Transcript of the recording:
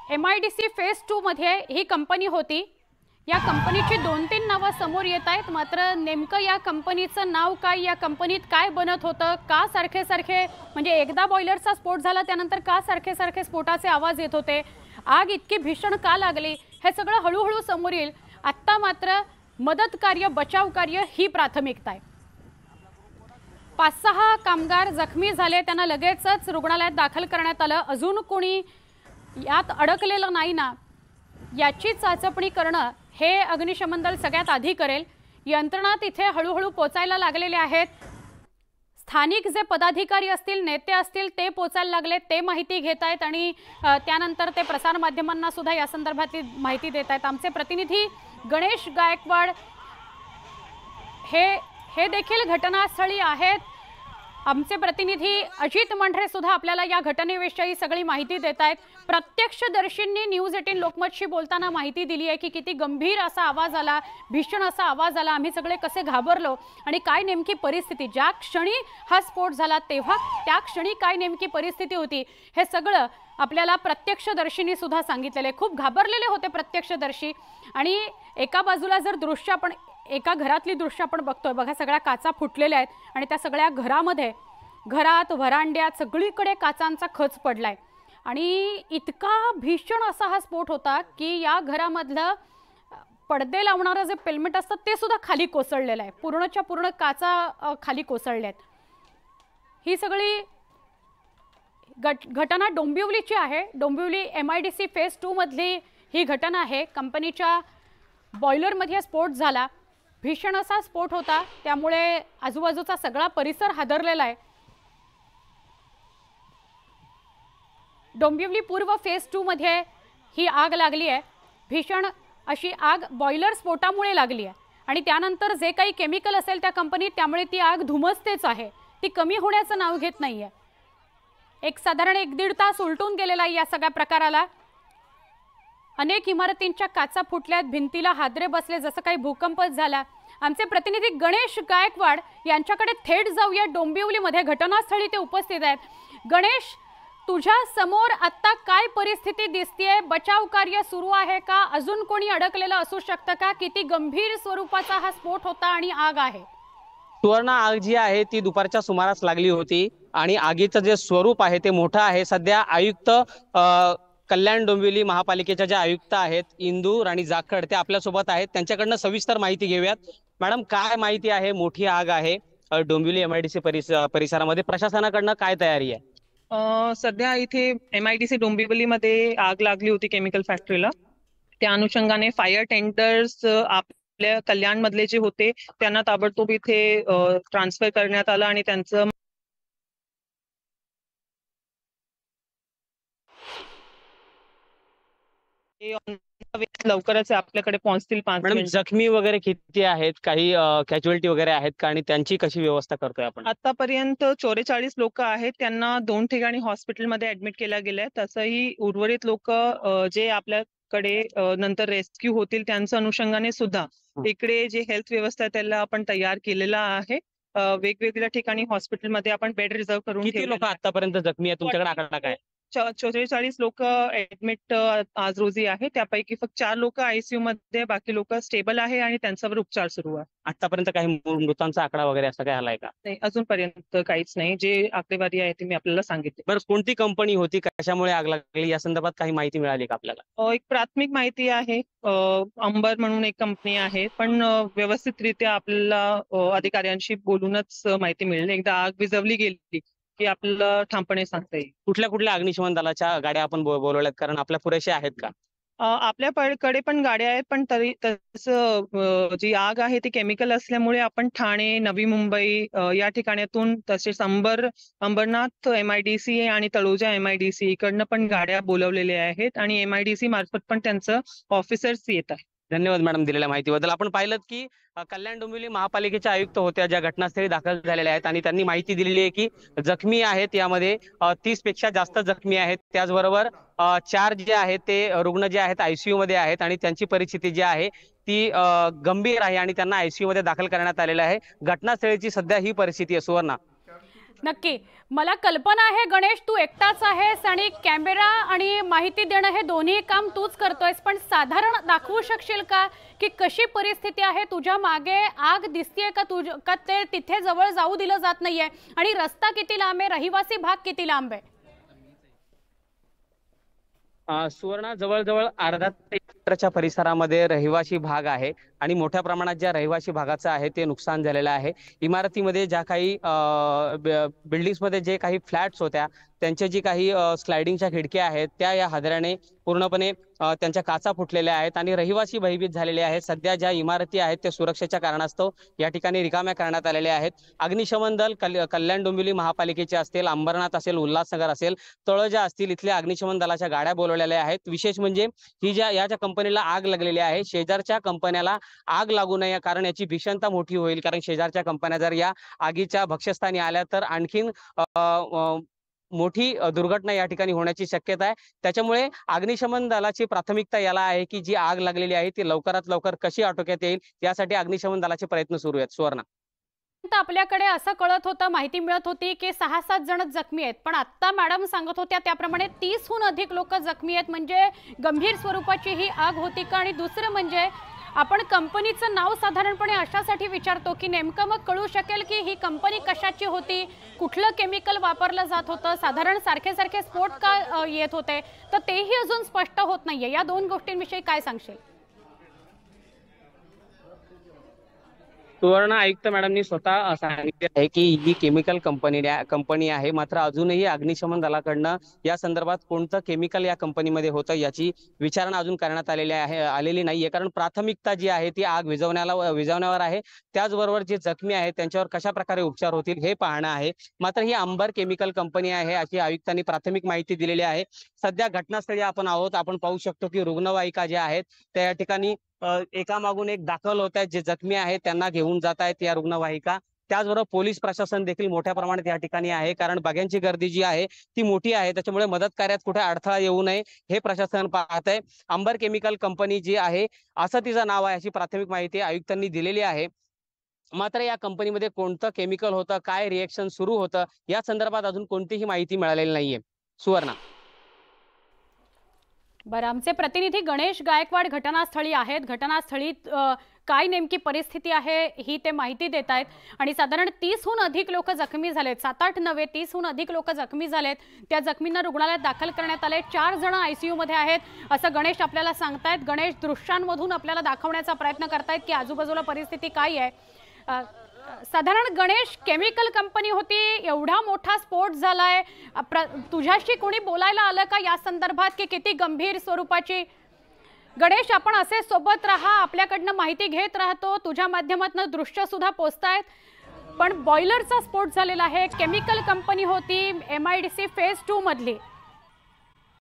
MIDC phase 2 मध्ये ही company होती। या कंपनीची 2-3 नावं समोर येत आहेत, मात्र नेमकं या कंपनीचं नाव काय, या कंपनीत काय बनत होतं, का सारखे सारखे म्हणजे एकदा बॉयलरचा स्फोट झाला त्यानंतर का सारखे सारखे स्फोटाचे आवाज येत होते, आग इतकी भीषण का लागली, हे सगळं हळूहळू समोर येईल। आत्ता मात्र मदत कार्य, बचाव कार्य ही प्राथमिकता आहे। 5-6 कामगार जखमी झाले, त्यांना लगेचच रुग्णालयात दाखल करण्यात आलं। अजून कोणी यात अडकलेलं नाही ना, याची चाचपणी करणं हे अग्निशमन दल सगळ्यात आधी करेल। यंत्रणा तिथे हळूहळू पोचायला लागलेले आहेत। स्थानिक जे पदाधिकारी असतील, नेते असतील, ते पोचायला लागले, ते माहिती घेत आहेत आणि त्यानंतर ते प्रसार माध्यमांना सुद्धा या संदर्भातली माहिती देत आहेत। आमचे प्रतिनिधी गणेश गायकवाड हे देखील घटनास्थळी आहेत। आमचे प्रतिनिधी अजित मंढरे सुद्धा आपल्याला या घटनेविषयी सगळी माहिती देत आहेत। प्रत्यक्षदर्शींनी न्यूज 18 लोकमतशी बोलताना माहिती दिली आहे की किती गंभीर असा आवाज आला, भीषण असा आवाज आला, आम्ही सगळे कसे घाबरलो आणि काय नेमकी परिस्थिती, ज्या क्षणी हा स्फोट झाला तेव्हा त्या क्षणी काय नेमकी परिस्थिती होती, हे सगळं आपल्याला प्रत्यक्षदर्शींनी सुद्धा सांगितलेले। खूप घाबरलेले होते प्रत्यक्षदर्शी। आणि एका बाजूला जर दृश्य आपण एका घरातली दृश्य आपण बघतोय बघा, सगळ्या काचा फुटलेल्या आहेत आणि त्या सगळ्या घरामध्ये, घरात, व्हरांड्यात सगळीकडे काचांचा खच पडलाय आणि इतका भीषण असा हा स्फोट होता की या घरामधलं पडदे लावणारं जे पेलमेट असतं ते सुद्धा खाली कोसळलेलं आहे। पूर्णच्या पूर्ण काचा खाली कोसळल्यात। ही सगळी घटना डोंबिवलीची आहे। डोंबिवली MIDC फेज 2 मधली ही घटना आहे। कंपनीच्या बॉयलरमध्ये स्फोट झाला, भीषण असा स्फोट होता, त्यामुळे आजूबाजूचा सगळा परिसर हादरलेला आहे। डोंबिवली पूर्व फेज 2 मध्ये ही आग लागली आहे। भीषण अशी आग बॉयलर स्फोटामुळे लागली आहे आणि त्यानंतर जे काही केमिकल असेल त्या कंपनीत, त्यामुळे ती आग धुमसतेच आहे, ती कमी होण्याचं नाव घेत नाहीये। एक साधारण 1-1.5 तास उलटून गेलेला आहे या सगळ्या प्रकाराला। अनेक इमारतींच्या काचा फुटल्यात, भिंतीला हादरे बसले, जसं काही भूकंपच झाला। आमचे प्रतिनिधी गणेश गायकवाड यांच्याकडे थेट जाऊया। डोंबिवलीमध्ये घटनास्थळी ते उपस्थित आहेत। गणेश, तुझ्या समोर आता काय परिस्थिती दिसतेय? बचाव कार्य सुरू आहे का? अजून कोणी अडकलेलं असू शकतं का? किती गंभीर स्वरूपाचा हा स्फोट होता आणि आग आहे? सुवर्ण, आग जी आहे ती दुपारच्या सुमारास लागली होती आणि आगीचं जे स्वरूप आहे ते मोठं आहे। सध्या आयुक्त कल्याण डोंबिवली महापालिकेच्या ज्या आयुक्त आहेत इंदू राणी जाखड, ते आपल्या सोबत आहेत। त्यांच्याकडनं सविस्तर माहिती घेऊयात। मॅडम, काय माहिती आहे? मोठी आग आहे डोंबिवली MIDC परिसरामध्ये, प्रशासनाकडनं काय तयारी आहे? सध्या इथे MIDC डोंबिवलीमध्ये आग लागली होती केमिकल फॅक्टरीला। त्या अनुषंगाने फायर टेंडर्स आपल्या कल्याण मधले जे होते त्यांना ताबडतोब इथे ट्रान्सफर करण्यात आलं आणि त्यांचं लवकरच आपल्याकडे पोहोचतील 5 मिनिट। जखमी वगैरे किती आहेत? काही कॅज्युअलिटी वगैरे आहेत का आणि त्यांची कशी व्यवस्था करतोय आपण? आतापर्यंत 44 लोक आहेत, त्यांना 2 ठिकाणी हॉस्पिटलमध्ये ऍडमिट केल्या गेल्या। तसंही उर्वरित लोक जे आपल्याकडे नंतर रेस्क्यू होतील त्यांच्या अनुषंगाने सुद्धा इकडे जे हेल्थ व्यवस्था आहे त्याला आपण तयार केलेला आहे। वेगवेगळ्या ठिकाणी हॉस्पिटलमध्ये आपण बेड रिझर्व करून किती लोक आतापर्यंत जखमी आहेत? तुमच्याकडे आकडा काय? 44 लोक ऍडमिट आज रोजी आहे। त्यापैकी फक्त 4 लोक ICU मध्ये, बाकी लोक स्टेबल आहे आणि त्यांच्यावर उपचार सुरू आहे। आतापर्यंत काही मृतांचा आकडा वगैरे असं काय आलाय का? नाही, अजूनपर्यंत काहीच नाही। जे आकडेवारी आहे ती मी आपल्याला सांगितली। बरं, कोणती कंपनी होती, कशामुळे आग लागली, या संदर्भात काही माहिती मिळाली का आपल्याला? एक प्राथमिक माहिती आहे, अंबर म्हणून एक कंपनी आहे, पण व्यवस्थितरित्या आपल्याला अधिकाऱ्यांशी बोलूनच माहिती मिळेल। एकदा आग विझवली गेली की आपल्याला ठामपणे सांगता येईल। कुठल्या कुठल्या अग्निशमन दलाच्या गाड्या आपण बोलवल्यात, कारण आपल्या पुरेशा आहेत का? आपल्याकडे पण गाड्या आहेत, पण तरी तसं जी आग आहे ती केमिकल असल्यामुळे आपण ठाणे, नवी मुंबई या ठिकाणातून, तसेच अंबरनाथ MIDC आणि तळोजा MIDC इकडनं पण गाड्या बोलवलेल्या आहेत आणि MIDC मार्फत पण त्यांचं ऑफिसर्स येत आहे। धन्यवाद मॅडम दिलेल्या माहितीबद्दल। आपण पाहिलं की कल्याण डोंबिवली महापालिकेच्या आयुक्त होत्या, ज्या घटनास्थळी दाखल झालेल्या आहेत आणि त्यांनी माहिती दिलेली आहे की जखमी आहेत, यामध्ये 30 पेक्षा जास्त जखमी आहेत। त्याचबरोबर 4 जे आहेत ते रुग्ण जे आहेत ICU मध्ये आहेत आणि त्यांची परिस्थिती जी आहे ती गंभीर आहे आणि त्यांना ICU मध्ये दाखल करण्यात आलेलं आहे। घटनास्थळीची सध्या ही परिस्थिती आहे। सुवर्णा, नक्की. मला कल्पना आहे गणेश, तू एकटाच आहेस आणि कॅमेरा आणि माहिती देणं हे दोन्ही काम तूच करतोयस, पण साधारण दाखवू शकशील का की कशी परिस्थिती आहे? तुझ्या मागे आग दिसतेय का? का ते तिथे जवळ जाऊ दिलं जात नाहीये? आणि रस्ता किती लांब आहे? रहिवासी भाग किती लांब आहे? सुवर्णा, जवळजवळ अर्धा ते 1 किलोमीटरच्या परिसरामध्ये रहिवासी भाग आहे आणि मोठ्या प्रमाणात ज्या रहिवासी भागाचं आहे ते नुकसान झालेलं आहे. इमारतीमध्ये ज्या काही बिल्डिंग्समध्ये जे काही फ्लॅट्स होत्या त्यांच्या जी काही स्लायडिंगच्या खिडक्या आहेत त्या या हादऱ्याने पूर्णपणे त्यांच्या काचा फुटलेल्या आहेत आणि रहिवासी भयभीत झालेले आहेत. सध्या ज्या इमारती आहेत त्या सुरक्षेच्या कारणास्तव या ठिकाणी रिकाम्या करण्यात आलेल्या आहेत. अग्निशमन दल कल्याण डोंबिवली महापालिकेचे असतील, अंबरनाथ असेल, उल्हासनगर असेल, तळोजा असतील, इथल्या अग्निशमन दलाच्या गाड्या बोलवलेल्या आहेत. विशेष म्हणजे ही ज्या कंपनीला आग लागलेली आहे शेजारच्या कंपन्याला आग लागू नये, कारण याची भीषणता मोठी होईल. कारण शेजारच्या कंपन्या जर या आगीच्या भक्ष्यस्थानी आल्या तर आणखीन मोठी दुर्घटना या ठिकाणी होण्याची शक्यता आहे. त्याच्यामुळे अग्निशमन दलाची प्राथमिकता याला आहे की जी आग लागलेली आहे ती लवकरात लवकर कशी आटोक्यात येईल यासाठी अग्निशमन दलाचे प्रयत्न सुरू आहेत. सुवर्णा, आपल्याकडे असं कळत होतं, माहिती मिळत होती की 6-7 जण जखमी आहेत, पण आता मॅडम सांगत होत्या त्याप्रमाणे 30हून अधिक लोक जखमी आहेत. म्हणजे गंभीर स्वरूपाची ही आग होती का? आणि दुसरं म्हणजे आपण कंपनीचं नाव साधारणपणे अशासाठी विचारतो की नेमकं मग कळू शकेल की ही कंपनी कशाची होती, कुठलं केमिकल वापरलं जात होतं, साधारण सारखे सारखे स्फोट का येत होते, तर तेही अजून स्पष्ट होत नाहीये. या दोन गोष्टींविषयी काय सांगशील? सुवर्ण आयुक्त मॅडमनी स्वतः सांगितले आहे की ही केमिकल कंपनी आहे, मात्र अजूनही अग्निशमन दलाकडनं या संदर्भात कोणतं केमिकल या कंपनीमध्ये होतं याची विचारणा अजून करण्यात आलेली नाहीये. कारण प्राथमिकता जी आहे ती आग विझवण्यावर आहे. त्याचबरोबर जे जखमी आहेत त्यांच्यावर कशा प्रकारे उपचार होतील हे पाहणं आहे. मात्र ही अंबर केमिकल कंपनी आहे अशी आयुक्तांनी प्राथमिक माहिती दिलेली आहे. सध्या घटनास्थळी आपण आहोत. आपण पाहू शकतो की रुग्णवाहिका ज्या आहेत त्या या ठिकाणी एकामागून एक दाखल होत आहेत. जे जखमी आहेत त्यांना घेऊन जात आहेत या रुग्णवाहिका. त्याचबरोबर पोलीस प्रशासन देखील मोठ्या प्रमाणात या ठिकाणी आहे, कारण बघ्यांची गर्दी जी आहे ती मोठी आहे. त्याच्यामुळे मदत कार्यात कुठे अडथळा येऊ नये हे प्रशासन पाहत आहे. अंबर केमिकल कंपनी जी आहे असं तिचं नाव आहे अशी प्राथमिक माहिती आयुक्तांनी दिलेली आहे. मात्र या कंपनीमध्ये कोणतं केमिकल होतं, काय रिएक्शन सुरू होतं या संदर्भात अजून कोणतीही माहिती मिळालेली नाहीये. सुवर्णा, बरं, आमचे प्रतिनिधी गणेश गायकवाड घटनास्थळी आहेत. घटनास्थळी काय नेमकी परिस्थिती आहे ही ते माहिती देत आहेत. आणि साधारण 30हून अधिक लोक जखमी झालेत, 7-8 नव्हे 30हून अधिक लोक जखमी झालेत. त्या जखमींना रुग्णालयात दाखल करण्यात आले. 4 जण ICU मध्ये आहेत असं गणेश आपल्याला सांगतायत. गणेश, दृश्यांमधून आपल्याला दाखवण्याचा प्रयत्न करतायत की आजूबाजूला परिस्थिती काय आहे. साधारण गणेश, केमिकल कंपनी होती, एवढा मोठा स्फोट झालाय, तुझ्याशी कोणी बोलायला आलं का या संदर्भात की किती गंभीर स्वरूपाची? गणेश, आपण असे सोबत राहा, आपल्याकडनं माहिती घेत राहतो, तुझ्या माध्यमातून दृश्य सुद्धा पोहोचतायत. पण बॉयलरचा स्फोट झालेला आहे, केमिकल कंपनी होती MIDC फेज 2 मधली.